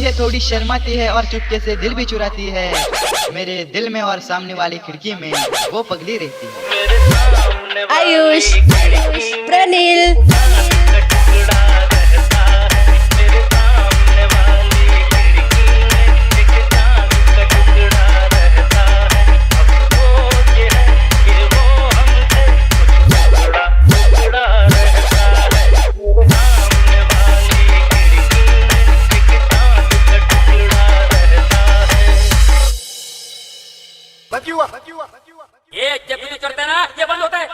बोलती है थोड़ी शर्माती है और चुपके से दिल भी चुराती है। मेरे दिल में और सामने वाली खिड़की में वो पगली रहती है। आयुष, प्रणील, ये जब भी तू चढ़ता है ना ये बंद होता है,